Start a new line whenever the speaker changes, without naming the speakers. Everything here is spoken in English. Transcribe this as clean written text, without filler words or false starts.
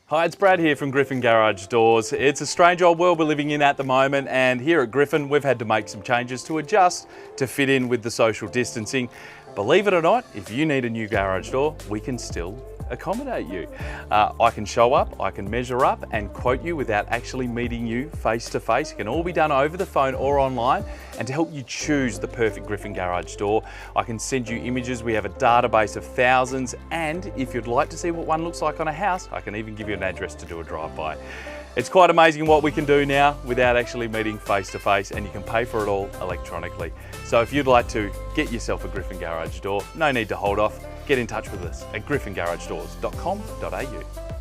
Hi, it's Brad here from Gryphon Garage Doors. It's a strange old world we're living in at the moment, and here at Gryphon we've had to make some changes to adjust to fit in with the social distancing. Believe it or not, if you need a new garage door, we can still accommodate you. I can show up, I can measure up and quote you without actually meeting you face to face. It can all be done over the phone or online. And to help you choose the perfect Gryphon garage door, I can send you images. We have a database of thousands, and if you'd like to see what one looks like on a house, I can even give you an address to do a drive-by. It's quite amazing what we can do now without actually meeting face to face, and you can pay for it all electronically. So if you'd like to get yourself a Gryphon garage door, no need to hold off. Get in touch with us at gryphongaragedoors.com.au.